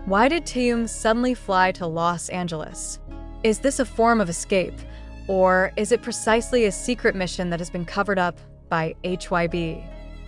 Why did Taehyung suddenly fly to Los Angeles? Is this a form of escape, or is it precisely a secret mission that has been covered up by HYBE?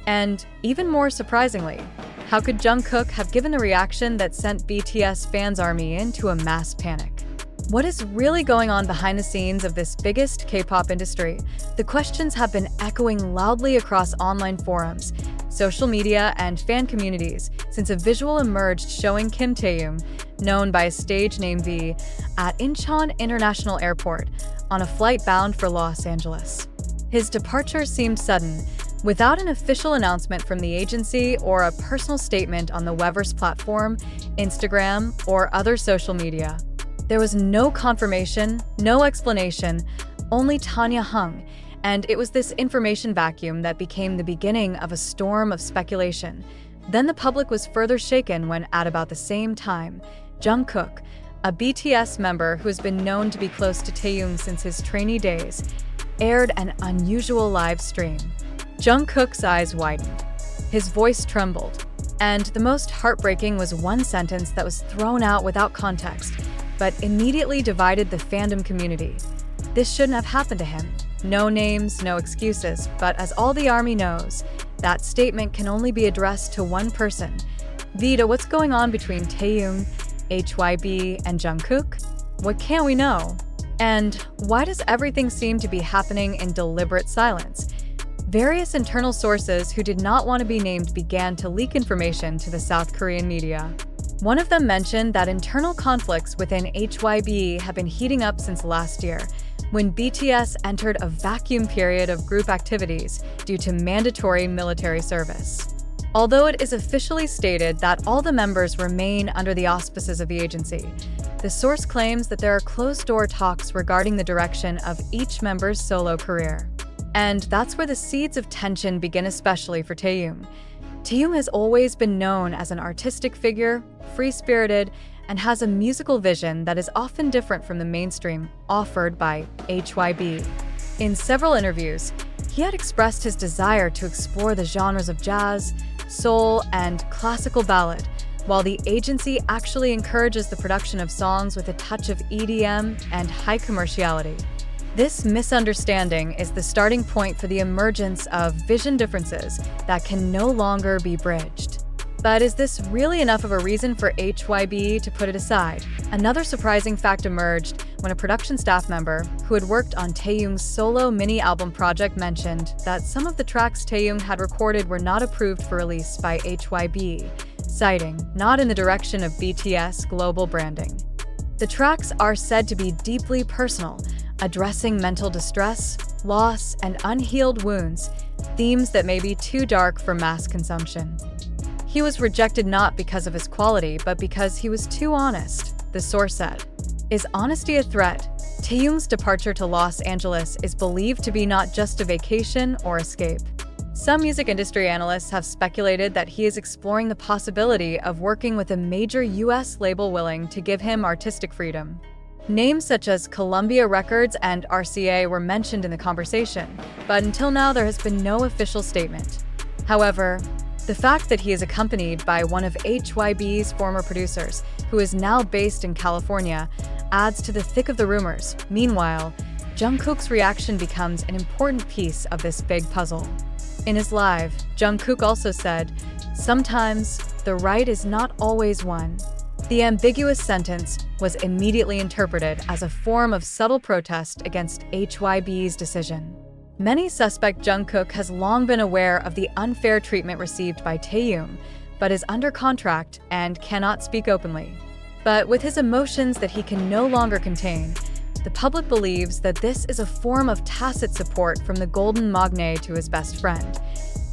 And even more surprisingly, how could Jungkook have given the reaction that sent BTS fans' army into a mass panic? What is really going on behind the scenes of this biggest K-pop industry? The questions have been echoing loudly across online forums, social media, and fan communities since a visual emerged showing Kim Taehyung, known by his stage name V, at Incheon International Airport on a flight bound for Los Angeles. His departure seemed sudden, without an official announcement from the agency or a personal statement on the weverse platform, Instagram, or other social media. There was no confirmation, no explanation, only Taehyung, and it was this information vacuum that became the beginning of a storm of speculation. Then the public was further shaken when, at about the same time, Jungkook, a BTS member who has been known to be close to Taehyung since his trainee days, aired an unusual live stream. Jungkook's eyes widened, his voice trembled, and the most heartbreaking was one sentence that was thrown out without context, but immediately divided the fandom community. This shouldn't have happened to him. No names, no excuses, but as all the army knows, that statement can only be addressed to one person. Vita, what's going on between Taehyung, HYBE, and Jungkook? What can't we know? And why does everything seem to be happening in deliberate silence? Various internal sources who did not want to be named began to leak information to the South Korean media. One of them mentioned that internal conflicts within HYBE have been heating up since last year, when BTS entered a vacuum period of group activities due to mandatory military service. Although it is officially stated that all the members remain under the auspices of the agency, the source claims that there are closed-door talks regarding the direction of each member's solo career. And that's where the seeds of tension begin, especially for Taehyung. Taehyung has always been known as an artistic figure, free-spirited, and has a musical vision that is often different from the mainstream offered by HYBE. In several interviews, he had expressed his desire to explore the genres of jazz, soul, and classical ballad, while the agency actually encourages the production of songs with a touch of EDM and high commerciality. This misunderstanding is the starting point for the emergence of vision differences that can no longer be bridged. But is this really enough of a reason for HYBE to put it aside? Another surprising fact emerged when a production staff member who had worked on Taehyung's solo mini-album project mentioned that some of the tracks Taehyung had recorded were not approved for release by HYBE, citing not in the direction of BTS global branding. The tracks are said to be deeply personal, addressing mental distress, loss, and unhealed wounds, themes that may be too dark for mass consumption. He was rejected not because of his quality, but because he was too honest, the source said. Is honesty a threat? Taehyung's departure to Los Angeles is believed to be not just a vacation or escape. Some music industry analysts have speculated that he is exploring the possibility of working with a major US label willing to give him artistic freedom. Names such as Columbia Records and RCA were mentioned in the conversation, but until now there has been no official statement. However, the fact that he is accompanied by one of HYBE's former producers, who is now based in California, adds to the thick of the rumors. Meanwhile, Jungkook's reaction becomes an important piece of this big puzzle. In his live, Jungkook also said, "Sometimes the right is not always won." The ambiguous sentence was immediately interpreted as a form of subtle protest against HYBE's decision. Many suspect Jungkook has long been aware of the unfair treatment received by Taehyung, but is under contract and cannot speak openly. But with his emotions that he can no longer contain, the public believes that this is a form of tacit support from the golden magnate to his best friend.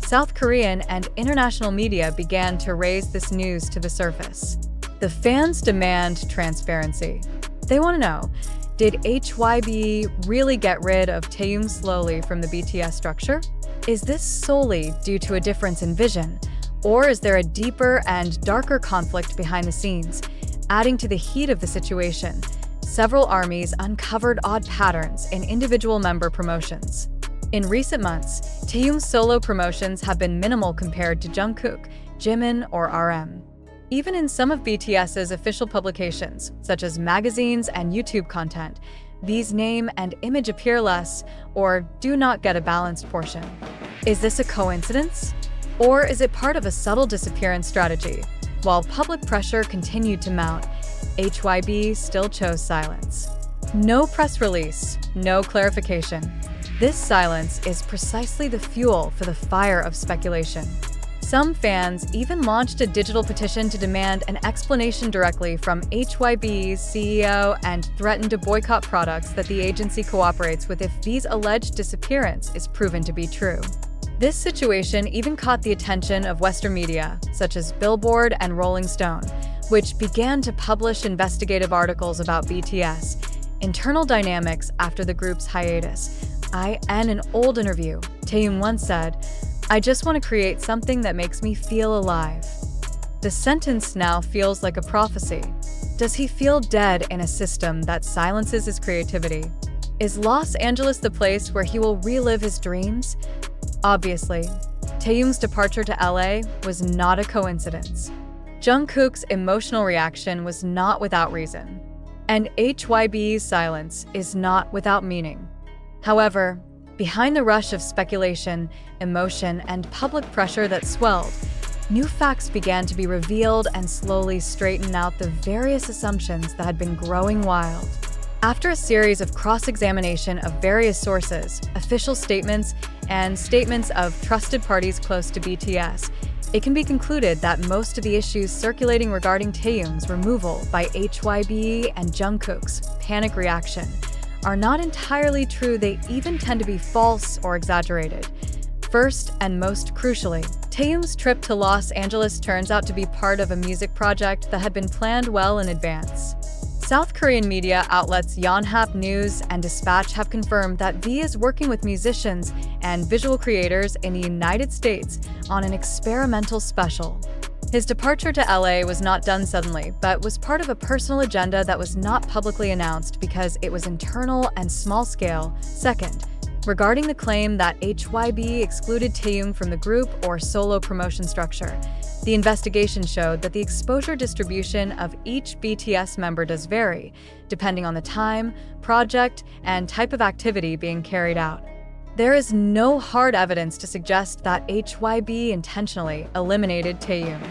South Korean and international media began to raise this news to the surface. The fans demand transparency. They want to know, did HYBE really get rid of Taehyung slowly from the BTS structure? Is this solely due to a difference in vision, or is there a deeper and darker conflict behind the scenes? Adding to the heat of the situation, several armies uncovered odd patterns in individual member promotions. In recent months, Taehyung's solo promotions have been minimal compared to Jungkook, Jimin, or RM. Even in some of BTS's official publications, such as magazines and YouTube content, these name and image appear less or do not get a balanced portion. Is this a coincidence? Or is it part of a subtle disappearance strategy? While public pressure continued to mount, HYBE still chose silence. No press release, no clarification. This silence is precisely the fuel for the fire of speculation. Some fans even launched a digital petition to demand an explanation directly from HYBE's CEO and threatened to boycott products that the agency cooperates with if these alleged disappearance is proven to be true. This situation even caught the attention of Western media, such as Billboard and Rolling Stone, which began to publish investigative articles about BTS internal dynamics after the group's hiatus. In an old interview, Taehyung once said, "I just want to create something that makes me feel alive." The sentence now feels like a prophecy. Does he feel dead in a system that silences his creativity? Is Los Angeles the place where he will relive his dreams? Obviously, Taehyung's departure to LA was not a coincidence. Jungkook's emotional reaction was not without reason, and HYBE's silence is not without meaning. However, behind the rush of speculation, emotion, and public pressure that swelled, new facts began to be revealed and slowly straighten out the various assumptions that had been growing wild. After a series of cross-examination of various sources, official statements, and statements of trusted parties close to BTS, it can be concluded that most of the issues circulating regarding Taehyung's removal by HYBE and Jungkook's panic reaction are not entirely true. They even tend to be false or exaggerated. First, and most crucially, Taehyung's trip to Los Angeles turns out to be part of a music project that had been planned well in advance. South Korean media outlets Yonhap News and Dispatch have confirmed that V is working with musicians and visual creators in the United States on an experimental special. His departure to LA was not done suddenly, but was part of a personal agenda that was not publicly announced because it was internal and small-scale. Second, regarding the claim that HYBE excluded Taehyung from the group or solo promotion structure, the investigation showed that the exposure distribution of each BTS member does vary, depending on the time, project, and type of activity being carried out. There is no hard evidence to suggest that HYBE intentionally eliminated Taehyung.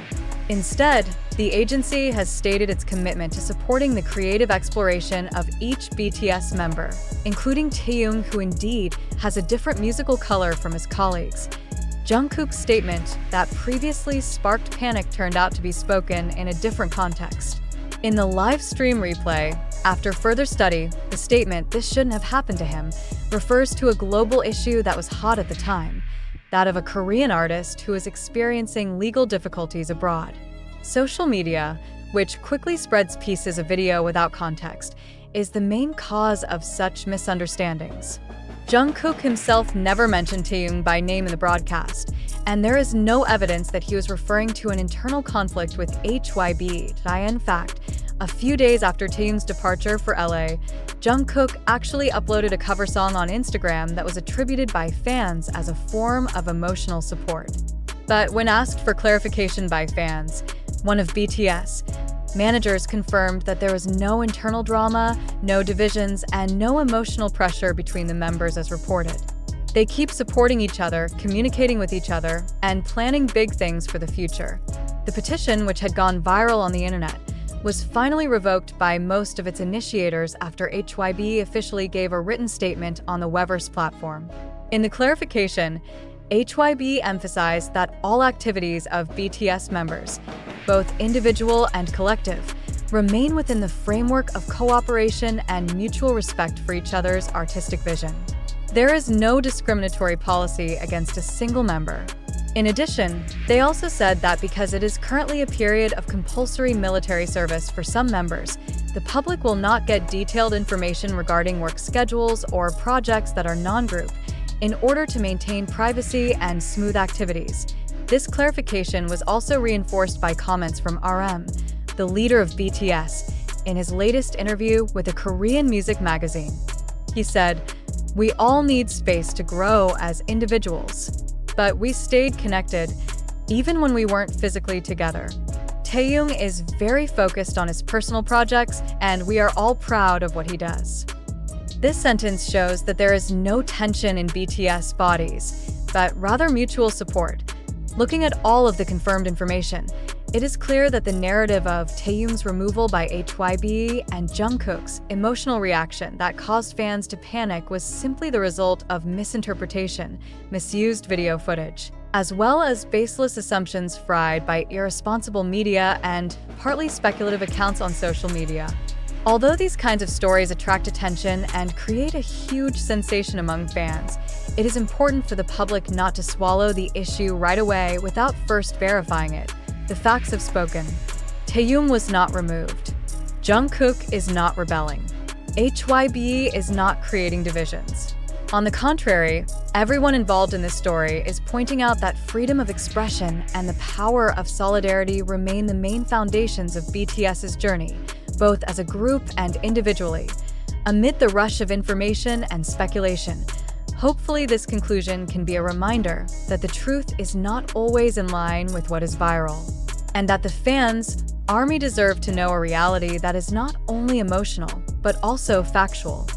Instead, the agency has stated its commitment to supporting the creative exploration of each BTS member, including Taehyung, who indeed has a different musical color from his colleagues. Jungkook's statement that previously sparked panic turned out to be spoken in a different context. In the live stream replay, after further study, the statement "this shouldn't have happened to him" refers to a global issue that was hot at the time, that of a Korean artist who is experiencing legal difficulties abroad. Social media, which quickly spreads pieces of video without context, is the main cause of such misunderstandings. Jungkook himself never mentioned Taehyung by name in the broadcast, and there is no evidence that he was referring to an internal conflict with HYBE. In fact, a few days after Taehyung's departure for LA, Jungkook actually uploaded a cover song on Instagram that was attributed by fans as a form of emotional support. But when asked for clarification by fans, one of BTS managers confirmed that there was no internal drama, no divisions, and no emotional pressure between the members as reported. They keep supporting each other, communicating with each other, and planning big things for the future. The petition, which had gone viral on the internet, was finally revoked by most of its initiators after HYBE officially gave a written statement on the weverse platform. In the clarification, HYBE emphasized that all activities of BTS members, both individual and collective, remain within the framework of cooperation and mutual respect for each other's artistic vision. There is no discriminatory policy against a single member. In addition, they also said that because it is currently a period of compulsory military service for some members, the public will not get detailed information regarding work schedules or projects that are non-group, in order to maintain privacy and smooth activities. This clarification was also reinforced by comments from RM, the leader of BTS, in his latest interview with a Korean music magazine. He said, "We all need space to grow as individuals, but we stayed connected even when we weren't physically together." Taehyung is very focused on his personal projects, and we are all proud of what he does. This sentence shows that there is no tension in BTS bodies, but rather mutual support. Looking at all of the confirmed information, it is clear that the narrative of Taehyung's removal by HYBE and Jungkook's emotional reaction that caused fans to panic was simply the result of misinterpretation, misused video footage, as well as baseless assumptions fried by irresponsible media and partly speculative accounts on social media. Although these kinds of stories attract attention and create a huge sensation among fans, it is important for the public not to swallow the issue right away without first verifying it. The facts have spoken. Taehyung was not removed. Jungkook is not rebelling. HYBE is not creating divisions. On the contrary, everyone involved in this story is pointing out that freedom of expression and the power of solidarity remain the main foundations of BTS's journey, both as a group and individually. Amid the rush of information and speculation, hopefully this conclusion can be a reminder that the truth is not always in line with what is viral, and that the fans' army deserve to know a reality that is not only emotional, but also factual.